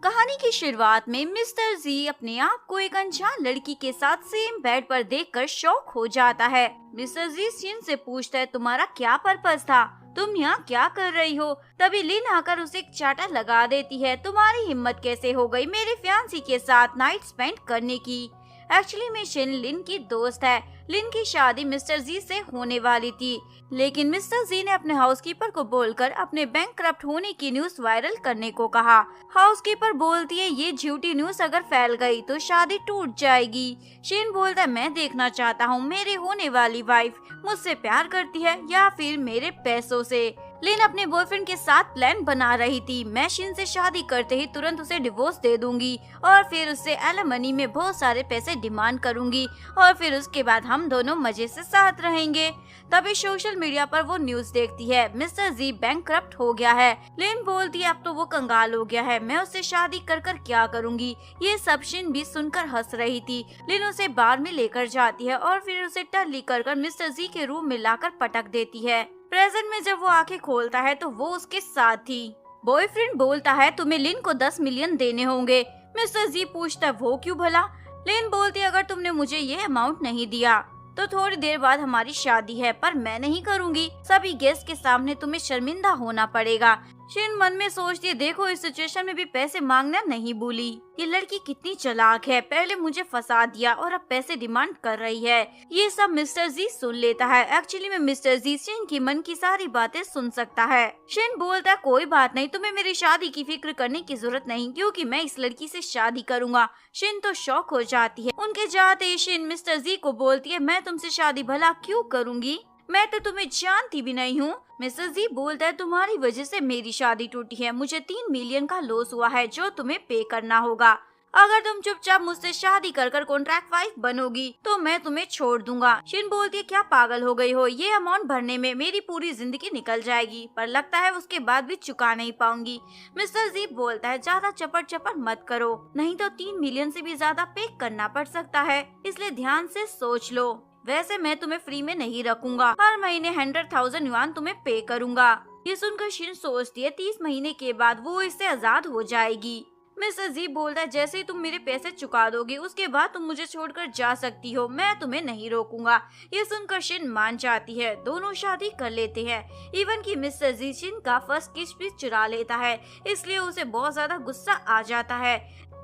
कहानी की शुरुआत में मिस्टर जी अपने आप को एक अनजान लड़की के साथ सेम बेड पर देखकर शॉक हो जाता है। मिस्टर जी शिन से पूछता है, तुम्हारा क्या पर्पस था, तुम यहाँ क्या कर रही हो? तभी लिन आकर उसे एक चाटा लगा देती है, तुम्हारी हिम्मत कैसे हो गई मेरे फियांसी के साथ नाइट स्पेंड करने की? एक्चुअली में शिन लिन की दोस्त है। लिन की शादी मिस्टर जी से होने वाली थी, लेकिन मिस्टर जी ने अपने हाउसकीपर को बोलकर अपने बैंकक्रप्ट होने की न्यूज वायरल करने को कहा। हाउसकीपर बोलती है, ये झूठी न्यूज अगर फैल गई तो शादी टूट जाएगी। शिन बोलता है, मैं देखना चाहता हूँ मेरे होने वाली वाइफ मुझसे प्यार करती है या फिर मेरे पैसों से। लिन अपने बॉयफ्रेंड के साथ प्लान बना रही थी, मैं शिन से शादी करते ही तुरंत उसे डिवोर्स दे दूंगी और फिर उससे एलिमनी में बहुत सारे पैसे डिमांड करूंगी और फिर उसके बाद हम दोनों मजे से साथ रहेंगे। तभी सोशल मीडिया पर वो न्यूज देखती है, मिस्टर जी बैंकक्रप्ट हो गया है। लिन बोलती है, अब तो वो कंगाल हो गया है, मैं उससे शादी कर कर क्या करूंगी? ये सब शिन भी सुनकर हंस रही थी। लिन उसे बार में लेकर जाती है और फिर उसे टल्ली कर मिस्टर जी के रूम में लाकर पटक देती है। प्रेजेंट में जब वो आंखें खोलता है तो वो उसके साथ थी। बॉयफ्रेंड बोलता है, तुम्हें लिन को 10 मिलियन देने होंगे। मिस्टर जी पूछता है, वो क्यों भला? लिन बोलती है, अगर तुमने मुझे ये अमाउंट नहीं दिया तो थोड़ी देर बाद हमारी शादी है, पर मैं नहीं करूंगी, सभी गेस्ट के सामने तुम्हें शर्मिंदा होना पड़ेगा। शिन मन में सोचती है, देखो इस सिचुएशन में भी पैसे मांगना नहीं भूली, ये लड़की कितनी चालाक है, पहले मुझे फंसा दिया और अब पैसे डिमांड कर रही है। ये सब मिस्टर जी सुन लेता है। एक्चुअली में मिस्टर जी शिन की मन की सारी बातें सुन सकता है। शिन बोलता है, कोई बात नहीं, तुम्हें मेरी शादी की फिक्र करने की जरूरत नहीं, क्योंकि मैं इस लड़की से शादी करूंगा। शिन तो शॉक हो जाती है। उनके जाते ही शिन मिस्टर जी को बोलती है, मैं तुमसे शादी भला क्यों करूंगी, मैं तो तुम्हें जानती भी नहीं हूँ। मिस्टर जी बोलता है, तुम्हारी वजह से मेरी शादी टूटी है, मुझे 3 मिलियन का लॉस हुआ है जो तुम्हें पे करना होगा। अगर तुम चुपचाप मुझसे शादी कर कर कॉन्ट्रैक्ट वाइफ बनोगी तो मैं तुम्हें छोड़ दूंगा। शिन बोलती है, क्या पागल हो गई हो, ये अमाउंट भरने में मेरी पूरी जिंदगी निकल जाएगी, पर लगता है उसके बाद भी चुका नहीं पाऊंगी। मिस्टर जी बोलता है, ज्यादा चपड़ चपड़ मत करो, नहीं तो 3 मिलियन से भी ज्यादा पे करना पड़ सकता है, इसलिए ध्यान से सोच लो। वैसे मैं तुम्हें फ्री में नहीं रखूंगा, हर महीने 100,000 युआन तुम्हें पे करूंगा। ये सुनकर शिन सोचती है, 30 महीने के बाद वो इससे आजाद हो जाएगी। मिस्टर जी बोलता है, जैसे ही तुम मेरे पैसे चुका दोगे उसके बाद तुम मुझे छोड़कर जा सकती हो, मैं तुम्हें नहीं रोकूंगा। ये सुनकर शिन मान जाती है। दोनों शादी कर लेते हैं। इवन कि मिस्टर जी शिन का फर्स्ट किस भी चुरा लेता है, इसलिए उसे बहुत ज्यादा गुस्सा आ जाता है।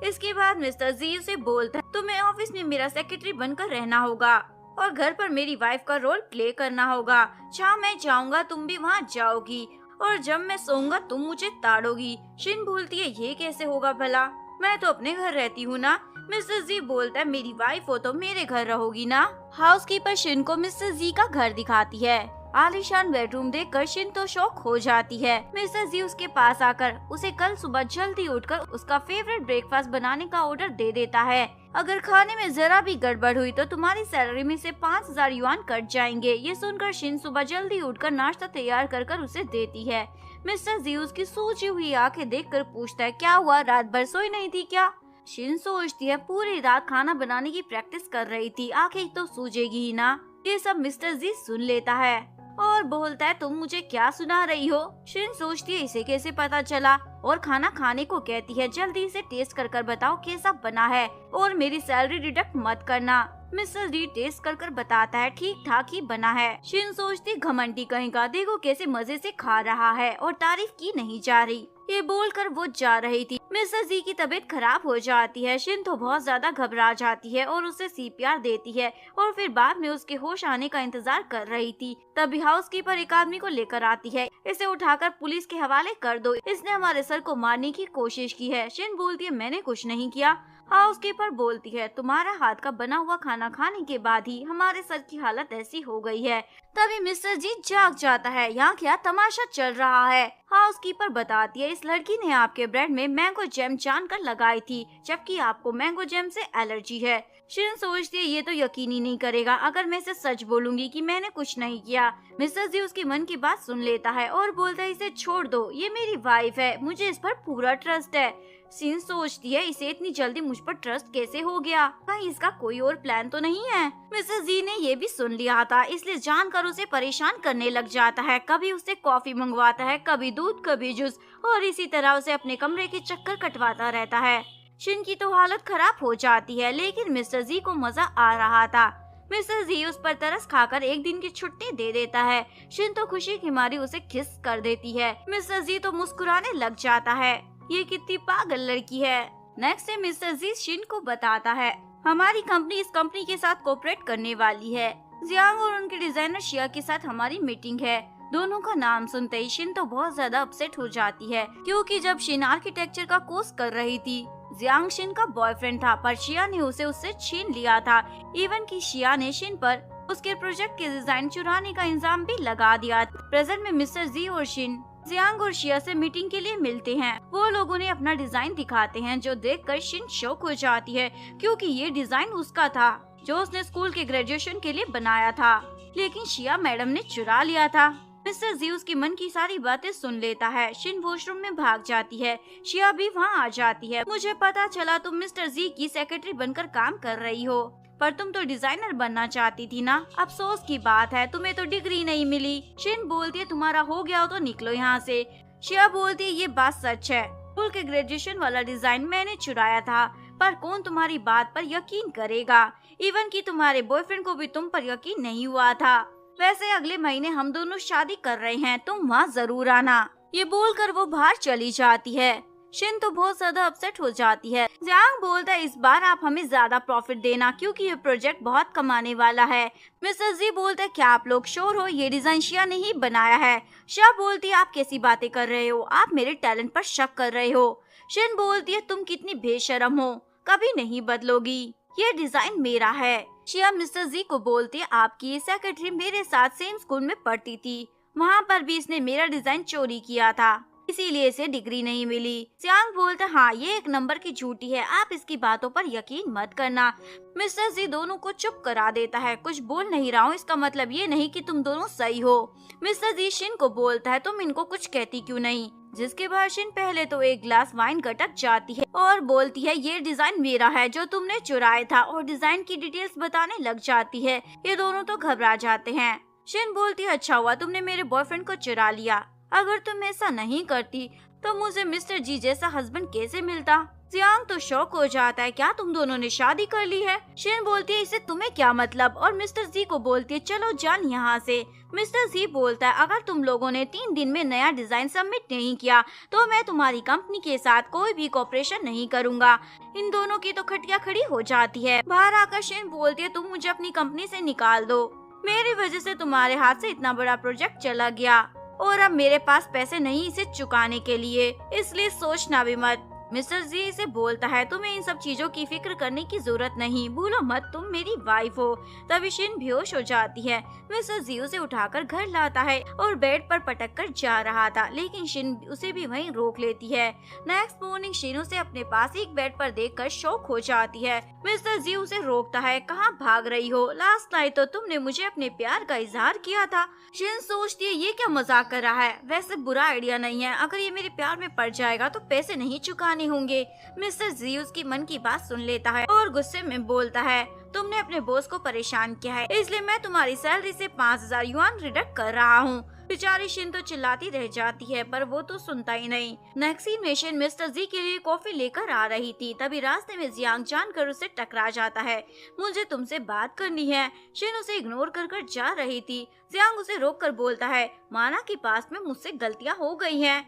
इसके बाद मिस्टर जी उसे बोलता है, तुम्हें ऑफिस में मेरा सेक्रेटरी बनकर रहना होगा और घर पर मेरी वाइफ का रोल प्ले करना होगा। जहाँ मैं जाऊंगा तुम भी वहाँ जाओगी और जब मैं सोऊंगा तुम मुझे ताड़ोगी। शिन बोलती है, ये कैसे होगा भला, मैं तो अपने घर रहती हूँ ना। मिस्टर जी बोलता है, मेरी वाइफ हो तो मेरे घर रहोगी ना। हाउसकीपर शिन को मिस्टर जी का घर दिखाती है। आलीशान बेडरूम देखकर शिन तो शॉक हो जाती है। मिस्टर जी उसके पास आकर उसे कल सुबह जल्दी उठकर उसका फेवरेट ब्रेकफास्ट बनाने का ऑर्डर दे देता है। अगर खाने में जरा भी गड़बड़ हुई तो तुम्हारी सैलरी में से 5,000 युआन कट जाएंगे। ये सुनकर शिन सुबह जल्दी उठकर नाश्ता तैयार कर कर उसे देती है। मिस्टर जी उसकी सूजी हुई आंखें देखकर पूछता है, क्या हुआ, रात भर सोई नहीं थी क्या? शिन सोचती है, पूरी रात खाना बनाने की प्रैक्टिस कर रही थी, आंखें तो सूजेगी ही ना। ये सब मिस्टर जी सुन लेता है और बोलता है, तुम मुझे क्या सुना रही हो? शिन सोचती है, इसे कैसे पता चला, और खाना खाने को कहती है, जल्दी से टेस्ट कर कर बताओ कैसा बना है और मेरी सैलरी डिडक्ट मत करना। मिस्टर डी टेस्ट कर कर बताता है, ठीक ठाक ही बना है। शिन सोचती, घमंडी कहीं का, देखो कैसे मजे से खा रहा है और तारीफ की नहीं जा रही। ये बोलकर वो जा रही थी। मिस्टर जी की तबीयत खराब हो जाती है। शिन तो बहुत ज्यादा घबरा जाती है और उसे सीपीआर देती है और फिर बाद में उसके होश आने का इंतजार कर रही थी। तभी हाउसकीपर एक आदमी को लेकर आती है, इसे उठाकर पुलिस के हवाले कर दो, इसने हमारे सर को मारने की कोशिश की है। शिन बोलती है, मैंने कुछ नहीं किया। हाउसकीपर बोलती है, तुम्हारा हाथ का बना हुआ खाना खाने के बाद ही हमारे सर की हालत ऐसी हो गई है। तभी मिस्टर जी जाग जाता है, यहाँ क्या तमाशा चल रहा है? हाउसकीपर बताती है, इस लड़की ने आपके ब्रेड में मैंगो जैम जानकर लगाई थी, जबकि आपको मैंगो जैम से एलर्जी है। शिन सोचती है, ये तो यकीन ही नहीं करेगा अगर मैं इसे सच बोलूंगी कि मैंने कुछ नहीं किया। मिस्टर जी उसकी मन की बात सुन लेता है और बोलता है, इसे छोड़ दो, ये मेरी वाइफ है, मुझे इस पर पूरा ट्रस्ट है। शिन सोचती है, इसे इतनी जल्दी मुझ पर ट्रस्ट कैसे हो गया, कहीं इसका कोई और प्लान तो नहीं है? मिस्टर जी ने ये भी सुन लिया था, इसलिए जानकर और उसे परेशान करने लग जाता है। कभी उससे कॉफी मंगवाता है, कभी दूध, कभी जूस, और इसी तरह उसे अपने कमरे के चक्कर कटवाता रहता है। शिन की तो हालत खराब हो जाती है, लेकिन मिस्टर जी को मजा आ रहा था। मिस्टर जी उस पर तरस खाकर एक दिन की छुट्टी दे देता है। शिन तो खुशी की मारी उसे किस कर देती है। मिस्टर जी तो मुस्कुराने लग जाता है। ये कितनी पागल लड़की है। नेक्स्ट डे मिस्टर जी शिन को बताता है, हमारी कंपनी इस कंपनी के साथ कोऑपरेट करने वाली है। जियांग और उनके डिजाइनर शिया के साथ हमारी मीटिंग है। दोनों का नाम सुनते ही शिन तो बहुत ज्यादा अपसेट हो जाती है, क्योंकि जब शिन आर्किटेक्चर का कोर्स कर रही थी, जियांग शिन का बॉयफ्रेंड था, पर शिया ने उसे उससे छीन लिया था। इवन कि शिया ने शिन पर उसके प्रोजेक्ट के डिजाइन चुराने का इल्जाम भी लगा दिया। प्रेजेंट में मिस्टर जी और शिन जियांग और शिया से मीटिंग के लिए मिलते हैं। वो लोग उन्हें अपना डिजाइन दिखाते हैं, जो देखकर शिन शॉक हो जाती है, क्योंकि ये डिजाइन उसका था जो उसने स्कूल के ग्रेजुएशन के लिए बनाया था, लेकिन शिया मैडम ने चुरा लिया था। मिस्टर जी उसकी मन की सारी बातें सुन लेता है। शिन वॉशरूम में भाग जाती है। शिया भी वहाँ आ जाती है। मुझे पता चला तुम मिस्टर जी की सेक्रेटरी बनकर काम कर रही हो, पर तुम तो डिजाइनर बनना चाहती थी ना। अफसोस की बात है तुम्हें तो डिग्री नहीं मिली। शिन बोलती है, तुम्हारा हो गया हो तो निकलो यहाँ से। शिया बोलती है, ये बात सच है, स्कूल के ग्रेजुएशन वाला डिजाइन मैंने चुराया था, पर कौन तुम्हारी बात पर यकीन करेगा। इवन कि तुम्हारे बॉयफ्रेंड को भी तुम पर यकीन नहीं हुआ था। वैसे अगले महीने हम दोनों शादी कर रहे हैं, तुम वहाँ जरूर आना। ये बोलकर वो बाहर चली जाती है। शिन तो बहुत ज्यादा अपसेट हो जाती है। जियांग बोलता है, इस बार आप हमें ज्यादा प्रॉफिट देना, क्योंकि ये प्रोजेक्ट बहुत कमाने वाला है। मिस्टर जी बोलते हैं, क्या आप लोग श्योर हो ये डिजाइन शिया ने ही बनाया है? शिया बोलती है, आप कैसी बातें कर रहे हो, आप मेरे टैलेंट पर शक कर रहे हो। शिन बोलती है, तुम कितनी बेशरम हो, कभी नहीं बदलोगी, ये डिजाइन मेरा है। शिया मिस्टर जी को बोलती है, आपकी ये सेक्रेटरी मेरे साथ सेम स्कूल में पढ़ती थी, वहाँ पर भी इसने मेरा डिजाइन चोरी किया था, इसीलिए इसे डिग्री नहीं मिली। जियांग बोलता है, हाँ ये एक नंबर की झूठी है, आप इसकी बातों पर यकीन मत करना। मिस्टर जी दोनों को चुप करा देता है, कुछ बोल नहीं रहा हूँ, इसका मतलब ये नहीं कि तुम दोनों सही हो। मिस्टर जी शिन को बोलता है, तुम इनको कुछ कहती क्यों नहीं? जिसके बाद शिन पहले तो एक ग्लास वाइन गटक जाती है और बोलती है, ये डिजाइन मेरा है जो तुमने चुराया था, और डिजाइन की डिटेल्स बताने लग जाती है। ये दोनों तो घबरा जाते हैं। शिन बोलती है, अच्छा हुआ तुमने मेरे बॉयफ्रेंड को चुरा लिया, अगर तुम ऐसा नहीं करती तो मुझे मिस्टर जी जैसा हस्बैंड कैसे मिलता। जियांग तो शॉक हो जाता है, क्या तुम दोनों ने शादी कर ली है? शिन बोलती है, इससे तुम्हें क्या मतलब? और मिस्टर जी को बोलती है, चलो जान यहाँ से। मिस्टर जी बोलता है, अगर तुम लोगों ने 3 दिन में नया डिजाइन सबमिट नहीं किया तो मैं तुम्हारी कंपनी के साथ कोई भी कॉपरेशन नहीं करूँगा। इन दोनों की तो खटिया खड़ी हो जाती है। बाहर आकर शिन बोलती है, तुम मुझे अपनी कंपनी से निकाल दो, मेरी वजह से तुम्हारे हाथ से इतना बड़ा प्रोजेक्ट चला गया, और अब मेरे पास पैसे नहीं इसे चुकाने के लिए, इसलिए सोचना भी मत। मिस्टर जी से बोलता है, तुम्हें इन सब चीजों की फिक्र करने की जरूरत नहीं, भूलो मत तुम मेरी वाइफ हो। तभी शिन बेहोश हो जाती है। मिस्टर जी उसे उठाकर घर लाता है और बेड पर पटक कर जा रहा था, लेकिन शिन उसे भी वहीं रोक लेती है। नेक्स्ट मॉर्निंग शिन उसे अपने पास एक बेड पर देखकर शॉक हो जाती है। मिस्टर जी उसे रोकता है, कहाँ भाग रही हो? लास्ट नाइट तो तुमने मुझे अपने प्यार का इजहार किया था। शिन सोचती है, ये क्या मजाक कर रहा है? वैसे बुरा आइडिया नहीं है, अगर ये मेरे प्यार में पड़ जाएगा तो पैसे नहीं चुकाने होंगे। मिस्टर जी उसकी मन की बात सुन लेता है और गुस्से में बोलता है, तुमने अपने बॉस को परेशान किया है, इसलिए मैं तुम्हारी सैलरी से 5000 युआन रिडक्ट कर रहा हूँ। बेचारी शिन तो चिल्लाती रह जाती है, पर वो तो सुनता ही नहीं। नेक्स्ट सीन में शिन मिस्टर जी के लिए कॉफी लेकर आ रही थी, तभी रास्ते में जियांग जानकर उसे टकरा जाता है। मुझे तुमसे बात करनी है। शिन उसे इग्नोर कर जा रही थी। जियांग उसे रोक कर बोलता है, माना कि पास में मुझसे गलतियाँ हो गई हैं,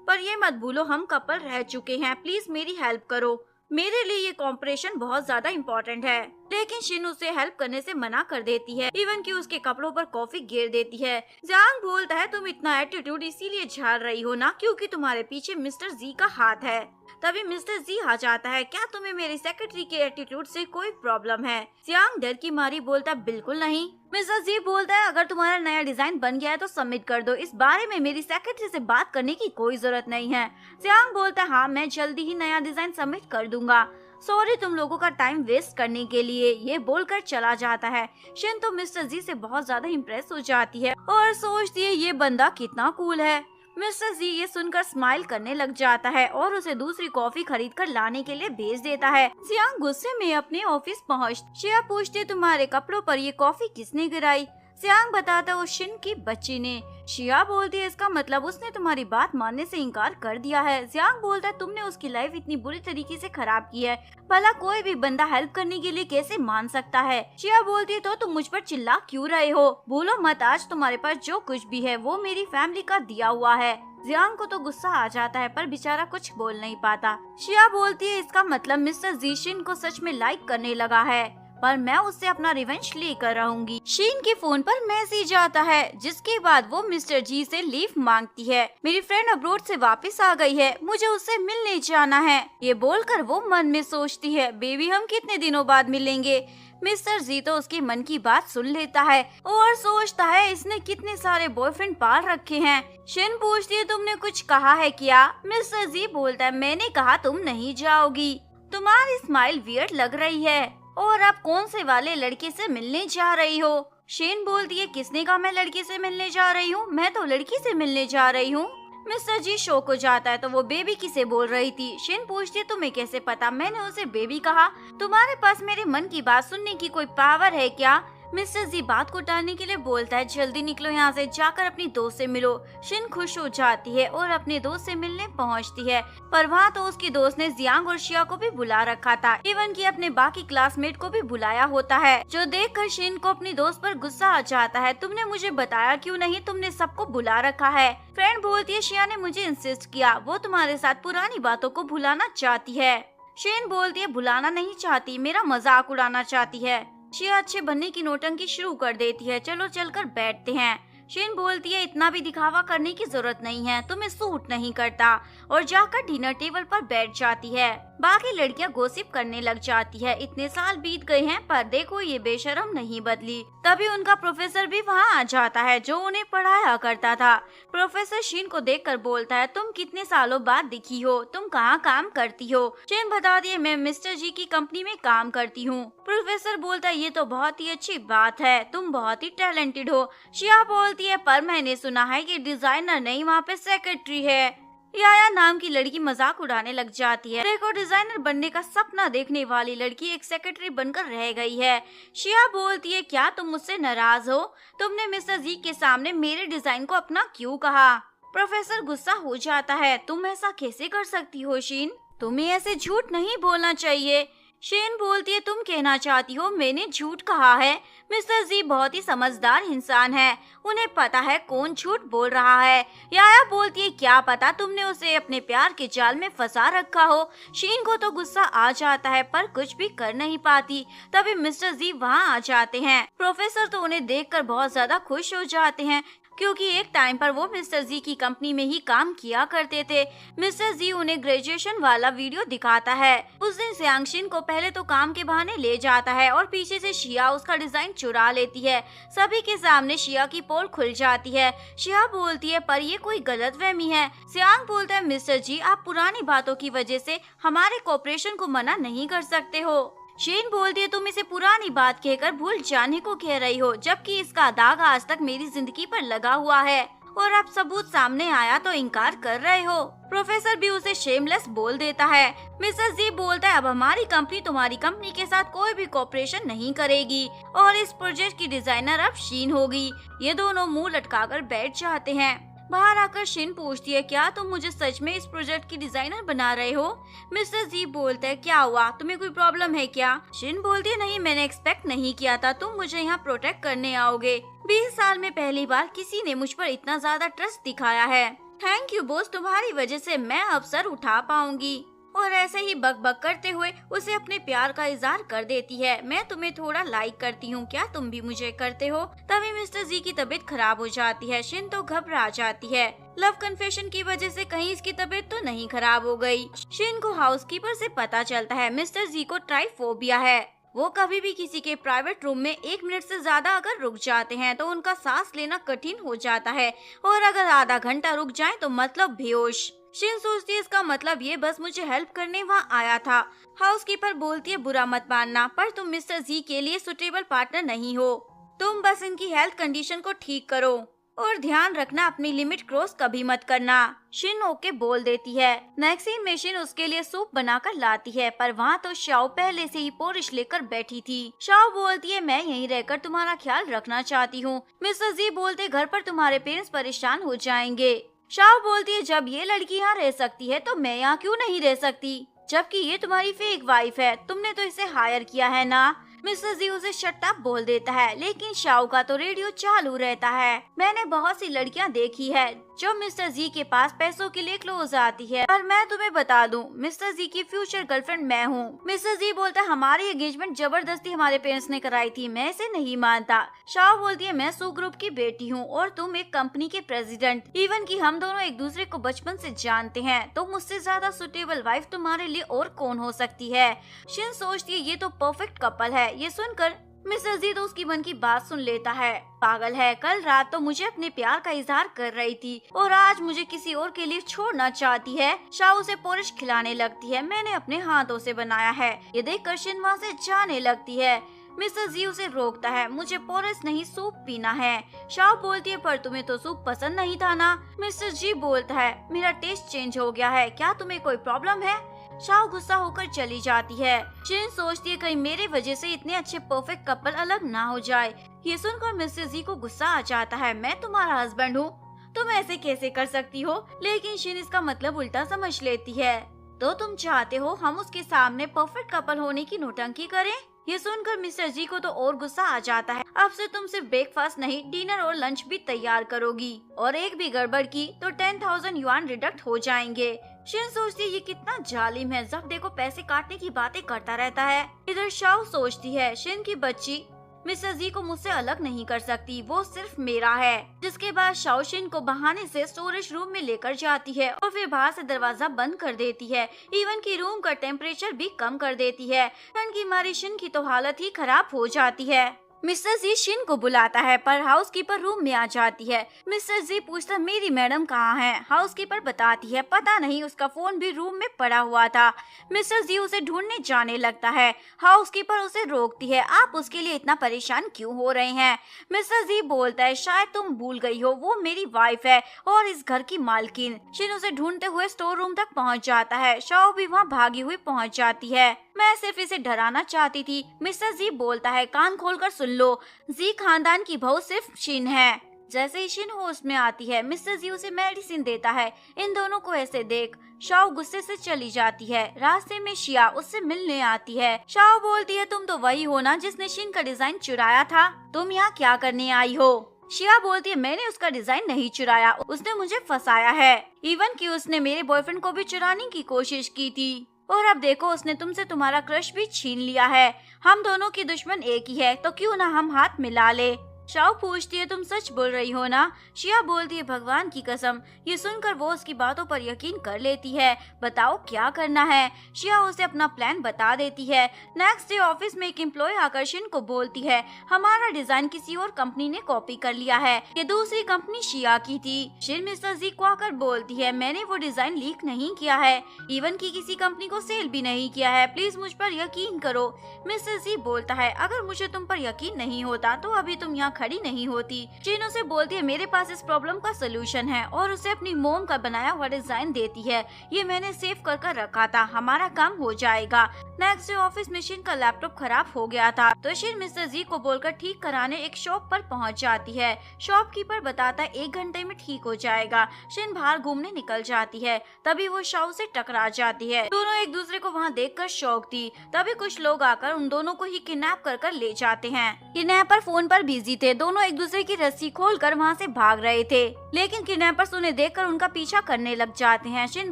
पर ये मत भूलो हम कपल रह चुके हैं, प्लीज मेरी हेल्प करो, मेरे लिए ये कॉम्परेशन बहुत ज्यादा इम्पोर्टेंट है। लेकिन शिन उसे हेल्प करने से मना कर देती है, इवन कि उसके कपड़ों पर कॉफी गिर देती है। जियांग बोलता है, तुम इतना एटीट्यूड इसीलिए झाड़ रही हो ना क्योंकि तुम्हारे पीछे मिस्टर जी का हाथ है। तभी मिस्टर जी आ जाता है, क्या तुम्हें मेरी सेक्रेटरी के एटीट्यूड से कोई प्रॉब्लम है? जियांग डर की मारी बोलता, बिल्कुल नहीं। मिस्टर जी बोलता है, अगर तुम्हारा नया डिजाइन बन गया है तो सबमिट कर दो, इस बारे में मेरी सेक्रेटरी से बात करने की कोई जरूरत नहीं है। जियांग बोलता है, हाँ मैं जल्दी ही नया डिजाइन सबमिट कर दूंगा, सॉरी तुम लोगों का टाइम वेस्ट करने के लिए। ये बोलकर चला जाता है। शिन तो मिस्टर जी से बहुत ज्यादा इम्प्रेस हो जाती है और सोचती है ये बंदा कितना कूल है। मिस्टर जी ये सुनकर स्माइल करने लग जाता है और उसे दूसरी कॉफी खरीद कर लाने के लिए भेज देता है। जियांग गुस्से में अपने ऑफिस पहुँच शिया पूछती है, तुम्हारे कपड़ों पर ये कॉफी किसने गिराई? जियांग बताता है उस शिन की बच्ची ने। शिया बोलती है इसका मतलब उसने तुम्हारी बात मानने से इनकार कर दिया है। जियांग बोलता है तुमने उसकी लाइफ इतनी बुरी तरीके से खराब की है, भला कोई भी बंदा हेल्प करने के लिए कैसे मान सकता है। शिया बोलती है तो तुम मुझ पर चिल्ला क्यों रहे हो, भूलो मत आज तुम्हारे पास जो कुछ भी है वो मेरी फैमिली का दिया हुआ है। जियांग को तो गुस्सा आ जाता है पर बेचारा कुछ बोल नहीं पाता। शिया बोलती है इसका मतलब मिस्टर जी शिन को सच में लाइक करने लगा है, पर मैं उससे अपना रिवेंज लेकर रहूंगी। शीन के फोन पर मैसेज आता है जिसके बाद वो मिस्टर जी से लीव मांगती है। मेरी फ्रेंड अब्रोड से वापस आ गई है, मुझे उससे मिलने जाना है। ये बोलकर वो मन में सोचती है बेबी हम कितने दिनों बाद मिलेंगे। मिस्टर जी तो उसकी मन की बात सुन लेता है और सोचता है इसने कितने सारे बॉयफ्रेंड पाल रखे हैं। शिन पूछती है तुमने कुछ कहा है क्या। मिस्टर जी बोलता है मैंने कहा तुम नहीं जाओगी, तुम्हारी स्माइल वियर्ड लग रही है और आप कौन से वाले लड़के से मिलने जा रही हो। शेन बोलती है किसने कहा मैं लड़के से मिलने जा रही हूँ, मैं तो लड़की से मिलने जा रही हूँ। मिस्टर जी शॉक हो जाता है तो वो बेबी किसे बोल रही थी। शेन पूछती है तुम्हें कैसे पता मैंने उसे बेबी कहा, तुम्हारे पास मेरे मन की बात सुनने की कोई पावर है क्या। मिस्टर जी बात को टालने के लिए बोलता है जल्दी निकलो यहाँ से, जाकर अपनी दोस्त से मिलो। शिन खुश हो जाती है और अपने दोस्त से मिलने पहुँचती है, पर वहाँ तो उसकी दोस्त ने जियांग और शिया को भी बुला रखा था, इवन कि अपने बाकी क्लासमेट को भी बुलाया होता है, जो देखकर शिन को अपनी दोस्त पर गुस्सा आ जाता है। तुमने मुझे बताया क्यों नहीं, तुमने सबको बुला रखा है। फ्रेंड बोलती है शिया ने मुझे इंसिस्ट किया, वो तुम्हारे साथ पुरानी बातों को भुलाना चाहती है। शेन बोलती है भुलाना नहीं चाहती, मेरा मजाक उड़ाना चाहती है। शिया अच्छे बनने की नौटंकी शुरू कर देती है, चलो चलकर बैठते हैं। शेन बोलती है इतना भी दिखावा करने की जरूरत नहीं है, तुम्हें सूट नहीं करता, और जाकर डिनर टेबल पर बैठ जाती है। बाकी लड़कियां गॉसिप करने लग जाती है, इतने साल बीत गए हैं पर देखो ये बेशरम नहीं बदली। तभी उनका प्रोफेसर भी वहाँ आ जाता है जो उन्हें पढ़ाया करता था। प्रोफेसर शीन को देखकर बोलता है तुम कितने सालों बाद दिखी हो, तुम कहाँ काम करती हो। शीन बता दिए मैं मिस्टर जी की कंपनी में काम करती हूँ। प्रोफेसर बोलता है ये तो बहुत ही अच्छी बात है, तुम बहुत ही टैलेंटेड हो। शिया बोलती है पर मैंने सुना है कि डिजाइनर नहीं वहाँ पे सेक्रेटरी है। याया नाम की लड़की मजाक उड़ाने लग जाती है, देखो डिजाइनर बनने का सपना देखने वाली लड़की एक सेक्रेटरी बनकर रह गई है। शिया बोलती है क्या तुम मुझसे नाराज हो, तुमने मिस्टर जी के सामने मेरे डिजाइन को अपना क्यों कहा। प्रोफेसर गुस्सा हो जाता है, तुम ऐसा कैसे कर सकती हो शीन, तुम्हें ऐसे झूठ नहीं बोलना चाहिए। शेन बोलती है तुम कहना चाहती हो मैंने झूठ कहा है। मिस्टर जी बहुत ही समझदार इंसान है, उन्हें पता है कौन झूठ बोल रहा है। याया बोलती है क्या पता तुमने उसे अपने प्यार के जाल में फंसा रखा हो। शीन को तो गुस्सा आ जाता है पर कुछ भी कर नहीं पाती। तभी मिस्टर जी वहाँ आ जाते हैं। प्रोफेसर तो उन्हें देखकर बहुत ज्यादा खुश हो जाते हैं क्योंकि एक टाइम पर वो मिस्टर जी की कंपनी में ही काम किया करते थे। मिस्टर जी उन्हें ग्रेजुएशन वाला वीडियो दिखाता है। उस दिन जियांगशिन को पहले तो काम के बहाने ले जाता है और पीछे से शिया उसका डिजाइन चुरा लेती है। सभी के सामने शिया की पोल खुल जाती है। शिया बोलती है पर ये कोई गलतफहमी है। जियांग बोलता है मिस्टर जी आप पुरानी बातों की वजह से हमारे कोऑपरेशन को मना नहीं कर सकते हो। शेन बोलती है तुम इसे पुरानी बात कहकर भूल जाने को कह रही हो, जबकि इसका दाग आज तक मेरी जिंदगी पर लगा हुआ है और अब सबूत सामने आया तो इनकार कर रहे हो। प्रोफेसर भी उसे शेमलेस बोल देता है। मिस्टर जी बोलता है अब हमारी कंपनी तुम्हारी कंपनी के साथ कोई भी कोऑपरेशन नहीं करेगी और इस प्रोजेक्ट की डिजाइनर अब शीन होगी। ये दोनों मुंह लटकाकर बैठ जाते हैं। बाहर आकर शिन पूछती है क्या तुम मुझे सच में इस प्रोजेक्ट की डिजाइनर बना रहे हो। मिस्टर जी बोलते हैं क्या हुआ, तुम्हें कोई प्रॉब्लम है क्या। शिन बोलती है नहीं मैंने एक्सपेक्ट नहीं किया था तुम मुझे यहाँ प्रोटेक्ट करने आओगे। 20 साल में पहली बार किसी ने मुझ पर इतना ज्यादा ट्रस्ट दिखाया है। थैंक यू बॉस, तुम्हारी वजह से मैं अवसर उठा पाऊंगी। और ऐसे ही बकबक करते हुए उसे अपने प्यार का इजहार कर देती है। मैं तुम्हें थोड़ा लाइक करती हूँ, क्या तुम भी मुझे करते हो। तभी मिस्टर जी की तबीयत खराब हो जाती है। शिन तो घबरा जाती है, लव कन्फेशन की वजह से कहीं इसकी तबीयत तो नहीं खराब हो गई। शिन को हाउसकीपर से पता चलता है मिस्टर जी को ट्राइफोबिया है। वो कभी भी किसी के प्राइवेट रूम में 1 मिनट से ज्यादा अगर रुक जाते हैं तो उनका सांस लेना कठिन हो जाता है और अगर आधा घंटा रुक जाए तो मतलब बेहोश। शिन सोचती है इसका मतलब ये बस मुझे हेल्प करने वहाँ आया था। हाउसकीपर बोलती है बुरा मत मानना पर तुम मिस्टर जी के लिए सुटेबल पार्टनर नहीं हो, तुम बस इनकी हेल्थ कंडीशन को ठीक करो। और ध्यान रखना अपनी लिमिट क्रॉस कभी मत करना। शिन ओके बोल देती है। नेक्स्ट सीन में शिन उसके लिए सूप बनाकर लाती है, पर वहाँ तो शाओ पहले से ही पोरिश लेकर बैठी थी। शाओ बोलती है मैं यहीं रहकर तुम्हारा ख्याल रखना चाहती हूँ। मिस्टर जी बोलते घर पर तुम्हारे पेरेंट्स परेशान हो जाएंगे। शाओ बोलती है जब ये लड़की यहाँ रह सकती है तो मैं यहाँ क्यों नहीं रह सकती, जबकि ये तुम्हारी फेक वाइफ है, तुमने तो इसे हायर किया है ना। मिस्टर जी उसे शट अप बोल देता है, लेकिन शाओ का तो रेडियो चालू रहता है। मैंने बहुत सी लड़कियां देखी है जो मिस्टर जी के पास पैसों के लिए क्लोज आती है, पर मैं तुम्हें बता दूं, मिस्टर जी की फ्यूचर गर्लफ्रेंड मैं हूँ। मिस्टर जी बोलता है हमारी एंगेजमेंट जबरदस्ती हमारे पेरेंट्स ने कराई थी, मैं इसे नहीं मानता। शाओ बोलती है मैं सू ग्रुप की बेटी हूँ और तुम एक कंपनी के प्रेसिडेंट, इवन कि हम दोनों एक दूसरे को बचपन से जानते हैं, तो मुझसे ज्यादा सुटेबल वाइफ तुम्हारे लिए और कौन हो सकती है। शिन सोचती है ये तो परफेक्ट कपल है। ये सुनकर मिस्टर जी तो उसकी मन की बात सुन लेता है। पागल है, कल रात तो मुझे अपने प्यार का इजहार कर रही थी और आज मुझे किसी और के लिए छोड़ना चाहती है। शाओ उसे पोरिश खिलाने लगती है, मैंने अपने हाथों से बनाया है। ये देखकर शिन वहाँ से जाने लगती है। मिस्टर जी उसे रोकता है, मुझे पोरिश नहीं सूप पीना है। शाओ बोलती है पर तुम्हें तो सूप पसंद नहीं था ना। मिस्टर जी बोलता है मेरा टेस्ट चेंज हो गया है, क्या तुम्हें कोई प्रॉब्लम है। शाओ गुस्सा होकर चली जाती है। शिन सोचती है कहीं मेरे वजह से इतने अच्छे परफेक्ट कपल अलग ना हो जाए। ये सुनकर मिस्टर जी को गुस्सा आ जाता है, मैं तुम्हारा हस्बैंड हूँ, तुम ऐसे कैसे कर सकती हो। लेकिन शिन इसका मतलब उल्टा समझ लेती है। तो तुम चाहते हो हम उसके सामने परफेक्ट कपल होने की नौटंकी करें। ये सुनकर मिस्टर जी को तो और गुस्सा आ जाता है, अब से तुम सिर्फ ब्रेकफास्ट नहीं डिनर और लंच भी तैयार करोगी, और एक भी गड़बड़ की तो 10,000 युआन डिडक्ट हो जाएंगे। शिन सोचती है ये कितना जालिम है, जब देखो पैसे काटने की बातें करता रहता है। इधर शाओ सोचती है शिन की बच्ची मिस्टर जी को मुझसे अलग नहीं कर सकती, वो सिर्फ मेरा है। जिसके बाद शाओ शिन को बहाने से स्टोरेज रूम में लेकर जाती है और फिर बाहर से दरवाजा बंद कर देती है, इवन की रूम का टेम्परेचर भी कम कर देती है। ठंड की मारी शिन की तो हालत ही खराब हो जाती है। मिस्टर जी शिन को बुलाता है, पर हाउसकीपर रूम में आ जाती है। मिस्टर जी पूछता मेरी मैडम कहाँ है। हाउसकीपर बताती है पता नहीं, उसका फोन भी रूम में पड़ा हुआ था। मिस्टर जी उसे ढूंढने जाने लगता है। हाउसकीपर उसे रोकती है, आप उसके लिए इतना परेशान क्यों हो रहे हैं। मिस्टर जी बोलता है शायद तुम भूल गई हो, वो मेरी वाइफ है और इस घर की मालकिन। शिन उसे ढूंढते हुए स्टोर रूम तक पहुँच जाता है। शाओ भी वहाँ भागी हुई पहुँच जाती है। मैं सिर्फ इसे डराना चाहती थी। मिस्टर जी बोलता है कान खोलकर सुन लो, जी खानदान की बहू सिर्फ शिन है। जैसे ही शिन होश में आती है, मिस्टर जी उसे मेडिसिन देता है। इन दोनों को ऐसे देख शाओ गुस्से से चली जाती है। रास्ते में शिया उससे मिलने आती है। शाओ बोलती है तुम तो वही हो ना जिसने शिन का डिजाइन चुराया था, तुम यहाँ क्या करने आई हो। शिया बोलती है मैंने उसका डिजाइन नहीं चुराया, उसने मुझे फंसाया है, इवन कि उसने मेरे बॉयफ्रेंड को भी चुराने की कोशिश की थी, और अब देखो उसने तुमसे तुम्हारा क्रश भी छीन लिया है। हम दोनों की दुश्मन एक ही है, तो क्यों ना हम हाथ मिला ले। शाओ पूछती है तुम सच बोल रही हो ना। शिया बोलती है भगवान की कसम। ये सुनकर वो उसकी बातों पर यकीन कर लेती है। बताओ क्या करना है। शिया उसे अपना प्लान बता देती है। नेक्स्ट डे ऑफिस में एक एम्प्लॉय आकर शिन को बोलती है हमारा डिजाइन किसी और कंपनी ने कॉपी कर लिया है, ये दूसरी कंपनी शिया की थी। शिन मिस्टर जी को आकर बोलती है मैंने वो डिजाइन लीक नहीं किया है, इवन की किसी कंपनी को सेल भी नहीं किया है, प्लीज मुझ पर यकीन करो। मिस्टर जी बोलता है अगर मुझे तुम पर यकीन नहीं होता तो अभी तुम यहाँ खड़ी नहीं होती। शिन उसे बोलती है मेरे पास इस प्रॉब्लम का सोल्यूशन है, और उसे अपनी मोम का बनाया हुआ डिजाइन देती है। ये मैंने सेव कर रखा था, हमारा काम हो जाएगा। नेक्स्ट डे ऑफिस में शिन का लैपटॉप खराब हो गया था, तो शिन मिस्टर जी को बोलकर ठीक कराने एक शॉप पर पहुंच जाती है। शॉपकीपर बताता है 1 घंटे में ठीक हो जाएगा। शिन बाहर घूमने निकल जाती है, तभी वो शाओ से टकरा जाती है। दोनों एक दूसरे को वहाँ देखकर शॉक थी। तभी कुछ लोग आकर उन दोनों को ही किडनैप कर ले जाते हैं। किडनैपर फोन पर बिजी थे, दोनों एक दूसरे की रस्सी खोलकर वहाँ से भाग रहे थे, लेकिन किडनैपर्स उन्हें देखकर उनका पीछा करने लग जाते हैं। शिन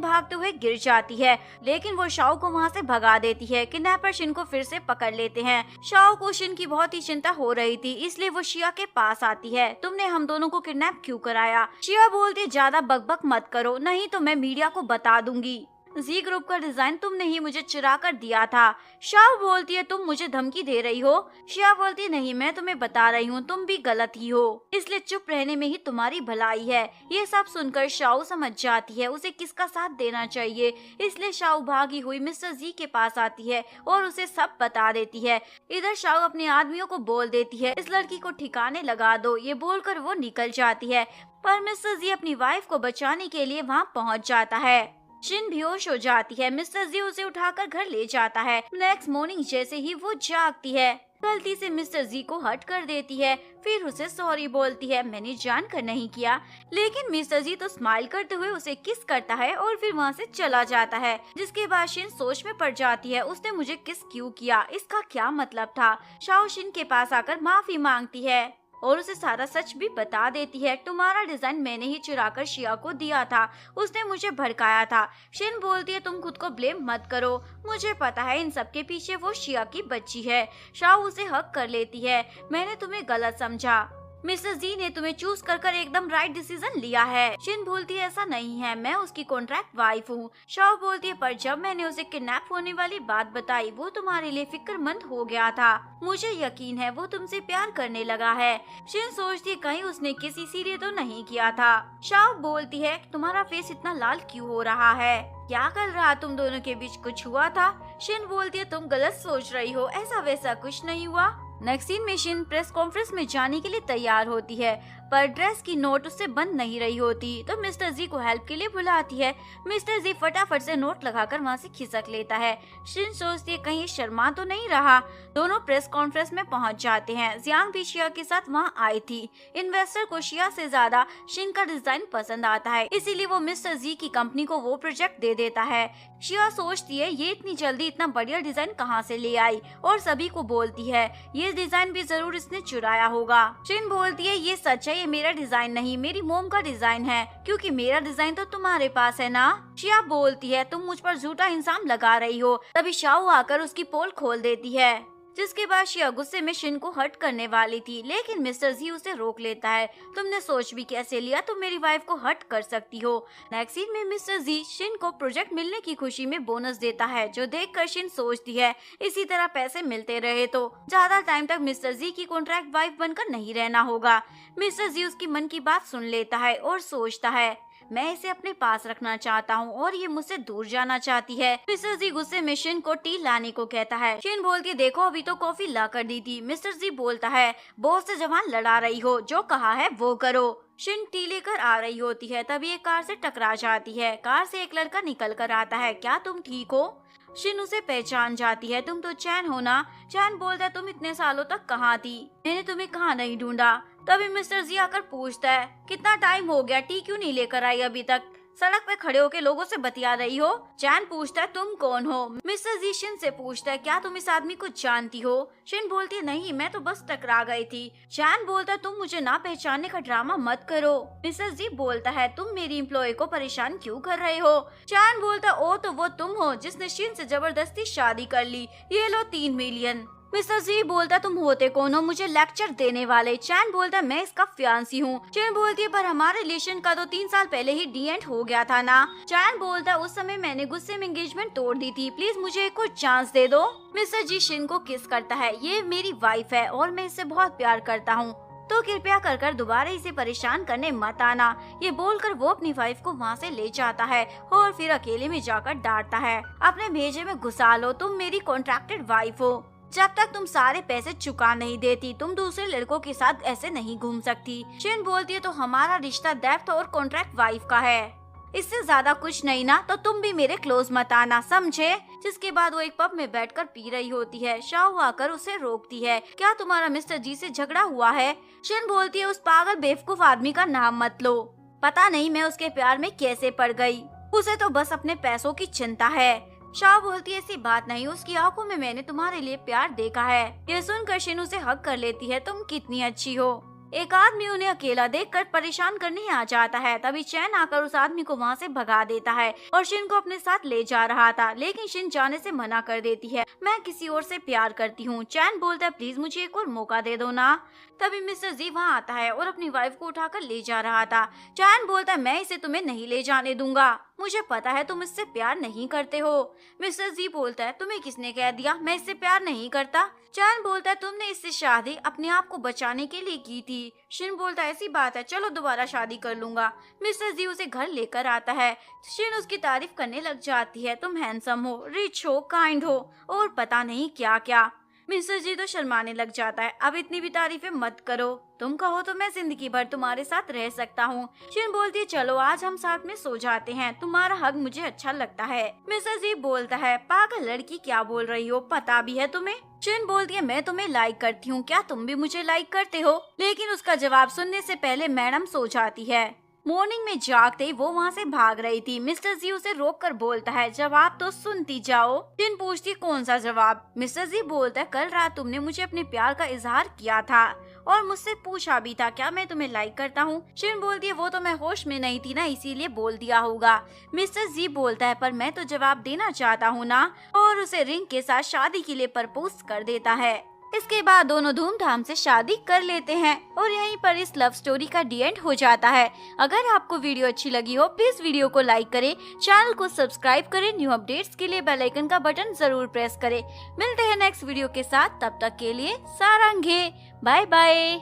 भागते हुए गिर जाती है, लेकिन वो शाओ को वहाँ से भगा देती है। किडनैपर शिन को फिर से पकड़ लेते हैं। शाओ को शिन की बहुत ही चिंता हो रही थी, इसलिए वो शिया के पास आती है। तुमने हम दोनों को किडनैप क्यों कराया। शिया बोलती ज्यादा बकबक मत करो, नहीं तो मैं मीडिया को बता दूंगी। जी ग्रुप का डिजाइन तुमने ही मुझे चुरा कर दिया था। शाओ बोलती है तुम मुझे धमकी दे रही हो। शिया बोलती है नहीं, मैं तुम्हें बता रही हूँ तुम भी गलत ही हो, इसलिए चुप रहने में ही तुम्हारी भलाई है। ये सब सुनकर शाओ समझ जाती है उसे किसका साथ देना चाहिए, इसलिए शाओ भागी हुई मिस्टर जी के पास आती है और उसे सब बता देती है। इधर शाओ अपने आदमियों को बोल देती है इस लड़की को ठिकाने लगा दो। ये बोलकर वो निकल जाती है, पर मिस्टर जी अपनी वाइफ को बचाने के लिए वहाँ पहुँच जाता है। शिन बेहोश हो जाती है। मिस्टर जी उसे उठाकर घर ले जाता है। नेक्स्ट मॉर्निंग जैसे ही वो जागती है, गलती से मिस्टर जी को हर्ट कर देती है। फिर उसे सॉरी बोलती है, मैंने जानकर नहीं किया। लेकिन मिस्टर जी तो स्माइल करते हुए उसे किस करता है और फिर वहाँ से चला जाता है। जिसके बाद शिन सोच में पड़ जाती है उसने मुझे किस क्यों किया, इसका क्या मतलब था। शाओ शिन के पास आकर माफी मांगती है और उसे सारा सच भी बता देती है। तुम्हारा डिजाइन मैंने ही चुरा कर शिया को दिया था, उसने मुझे भड़काया था। शिन बोलती है तुम खुद को ब्लेम मत करो, मुझे पता है इन सब के पीछे वो शिया की बच्ची है। शाओ उसे हक कर लेती है, मैंने तुम्हें गलत समझा, मिस्टर जी ने तुम्हें चूज कर एकदम राइट डिसीजन लिया है। शिन बोलती है ऐसा नहीं है, मैं उसकी कॉन्ट्रैक्ट वाइफ हूँ। शाओ बोलती है पर जब मैंने उसे किडनैप होने वाली बात बताई वो तुम्हारे लिए फिक्रमंद हो गया था, मुझे यकीन है वो तुमसे प्यार करने लगा है। शिन सोचती है कहीं उसने किसी इसीलिए तो नहीं किया था। शाओ बोलती है तुम्हारा फेस इतना लाल क्यों हो रहा है, क्या कल रात तुम दोनों के बीच कुछ हुआ था। शिन बोलती है तुम गलत सोच रही हो, ऐसा वैसा कुछ नहीं हुआ। नेक्स्ट सीन में शिन प्रेस कॉन्फ्रेंस में जाने के लिए तैयार होती है, पर ड्रेस की नोट उससे बंद नहीं रही होती तो मिस्टर जी को हेल्प के लिए बुलाती है। मिस्टर जी फटाफट से नोट लगाकर वहाँ से खिसक लेता है। शिन सोचती है कहीं शर्मा तो नहीं रहा। दोनों प्रेस कॉन्फ्रेंस में पहुँच जाते हैं। जियांग भी शिया के साथ वहाँ आई थी। इन्वेस्टर को शिया से ज्यादा शिन का डिजाइन पसंद आता है, इसीलिए वो मिस्टर जी की कंपनी को वो प्रोजेक्ट दे देता है। शिया सोचती है ये इतनी जल्दी इतना बढ़िया डिजाइन कहाँ से ले आई और सभी को बोलती है ये डिजाइन भी जरूर इसने चुराया होगा। शिन बोलती है ये सच है, ये मेरा डिजाइन नहीं मेरी मोम का डिजाइन है, क्योंकि मेरा डिजाइन तो तुम्हारे पास है ना। शिया बोलती है तुम मुझ पर झूठा इल्जाम लगा रही हो। तभी शाओ आकर उसकी पोल खोल देती है, जिसके बाद शिया गुस्से में शिन को हर्ट करने वाली थी, लेकिन मिस्टर जी उसे रोक लेता है। तुमने सोच भी कैसे लिया तुम मेरी वाइफ को हर्ट कर सकती हो। नेक्स्ट सीन में मिस्टर जी शिन को प्रोजेक्ट मिलने की खुशी में बोनस देता है, जो देखकर शिन सोचती है इसी तरह पैसे मिलते रहे तो ज्यादा टाइम तक मिस्टर जी की कॉन्ट्रैक्ट वाइफ बनकर नहीं रहना होगा। मिस्टर जी उसकी मन की बात सुन लेता है और सोचता है मैं इसे अपने पास रखना चाहता हूँ और ये मुझसे दूर जाना चाहती है। मिस्टर जी गुस्से में शिन को टी लाने को कहता है। शिन बोलती है देखो अभी तो कॉफी ला कर दी थी। मिस्टर जी बोलता है बॉस से जवान लड़ा रही हो, जो कहा है वो करो। शिन टी लेकर आ रही होती है, तभी एक कार से टकरा जाती है। कार से एक लड़का निकल कर आता है, क्या तुम ठीक हो। शिन उसे पहचान जाती है, तुम तो चैन हो ना। चैन बोलता है तुम इतने सालों तक कहाँ थी, मैंने तुम्हें कहाँ नहीं ढूंढा। तभी मिस्टर जी आकर पूछता है कितना टाइम हो गया, टी क्यों नहीं लेकर आई अभी तक, सड़क पे खड़े होके लोगों से बतिया रही हो। चैन पूछता है तुम कौन हो। मिस्टर जी शिन से पूछता है क्या तुम इस आदमी को जानती हो। शिन बोलती है नहीं मैं तो बस टकरा गई थी। चैन बोलता है तुम मुझे ना पहचानने का ड्रामा मत करो। मिस्टर जी बोलता है तुम मेरी एम्प्लॉय को परेशान क्यों कर रहे हो। चैन बोलता है ओ तो वो तुम हो जिसने शिन से जबरदस्ती शादी कर ली, ये लो 3 मिलियन। मिस्टर जी बोलता तुम होते कौन हो मुझे लेक्चर देने वाले। चैन बोलता मैं इसका फियांसी हूँ। चैन बोलती है पर हमारे रिलेशन का तो 3 साल पहले ही डी एंड हो गया था ना। चैन बोलता उस समय मैंने गुस्से में एंगेजमेंट तोड़ दी थी, प्लीज मुझे एक और चांस दे दो। मिस्टर जी शिन को किस करता है, ये मेरी वाइफ है और मैं इससे बहुत प्यार करता हूँ, तो कृपया कर दोबारा इसे परेशान करने मत आना। ये बोलकर वो अपनी वाइफ को वहाँ से ले जाता है और फिर अकेले में जाकर डांटता है अपने भेजे में घुसा लो, तुम मेरी कॉन्ट्रैक्टेड वाइफ हो, जब तक तुम सारे पैसे चुका नहीं देती तुम दूसरे लड़कों के साथ ऐसे नहीं घूम सकती। शिन बोलती है तो हमारा रिश्ता डेप्थ और कॉन्ट्रैक्ट वाइफ का है, इससे ज्यादा कुछ नहीं ना, तो तुम भी मेरे क्लोज मत आना समझे। जिसके बाद वो एक पब में बैठकर पी रही होती है। शाओ आकर उसे रोकती है, क्या तुम्हारा मिस्टर जी से झगड़ा हुआ है। शिन बोलती है उस पागल बेवकूफ आदमी का नाम मत लो, पता नहीं मैं उसके प्यार में कैसे पड़ गई, उसे तो बस अपने पैसों की चिंता है। शाओ बोलती है ऐसी बात नहीं, उसकी आंखों में मैंने तुम्हारे लिए प्यार देखा है। ये सुनकर शिन उसे हक कर लेती है, तुम कितनी अच्छी हो। एक आदमी उन्हें अकेला देखकर परेशान करने आ जाता है, तभी चैन आकर उस आदमी को वहाँ से भगा देता है और शिन को अपने साथ ले जा रहा था, लेकिन शिन जाने से मना कर देती है, मैं किसी और से प्यार करती हूँ। चैन बोलता है प्लीज मुझे एक और मौका दे दो ना। तभी मिस्टर जी वहाँ आता है और अपनी वाइफ को उठाकर ले जा रहा था। चैन बोलता है मैं इसे तुम्हें नहीं ले जाने दूंगा। मुझे पता है तुम इससे प्यार नहीं करते हो। मिस्टर जी बोलता है, तुम्हें किसने कह दिया मैं इससे प्यार नहीं करता। चैन बोलता है, तुमने इससे शादी अपने आप को बचाने के लिए की थी। शिन बोलता है, ऐसी बात है, चलो दोबारा शादी कर लूंगा। मिस्टर जी उसे घर लेकर आता है। शिन उसकी तारीफ करने लग जाती है, तुम हैंडसम हो, रिच हो, काइंड हो और पता नहीं क्या क्या। मिस्टर जी तो शर्माने लग जाता है, अब इतनी भी तारीफें मत करो, तुम कहो तो मैं जिंदगी भर तुम्हारे साथ रह सकता हूँ। शिन बोलती है, चलो आज हम साथ में सो जाते हैं, तुम्हारा हग मुझे अच्छा लगता है। मिस्टर जी बोलता है, पागल लड़की क्या बोल रही हो, पता भी है तुम्हें। शिन बोलती है, मैं तुम्हें लाइक करती हूँ, क्या तुम भी मुझे लाइक करते हो। लेकिन उसका जवाब सुनने से पहले मैडम सो जाती है। मॉर्निंग में जागते ही वो वहाँ से भाग रही थी। मिस्टर जी उसे रोक कर बोलता है, जवाब तो सुनती जाओ। शिन पूछती, कौन सा जवाब। मिस्टर जी बोलता है, कल रात तुमने मुझे अपने प्यार का इजहार किया था और मुझसे पूछा भी था क्या मैं तुम्हें लाइक करता हूँ। शिन बोलती है, वो तो मैं होश में नहीं थी ना, इसीलिए बोल दिया होगा। मिस्टर जी बोलता है, पर मैं तो जवाब देना चाहता हूँ ना, और उसे रिंग के साथ शादी के लिए प्रपोज कर देता है। इसके बाद दोनों धूमधाम से शादी कर लेते हैं और यहीं पर इस लव स्टोरी का डी एंड हो जाता है। अगर आपको वीडियो अच्छी लगी हो प्लीज वीडियो को लाइक करें, चैनल को सब्सक्राइब करें, न्यू अपडेट्स के लिए बेल आइकन का बटन जरूर प्रेस करें। मिलते हैं नेक्स्ट वीडियो के साथ, तब तक के लिए सारंगे, बाय बाय।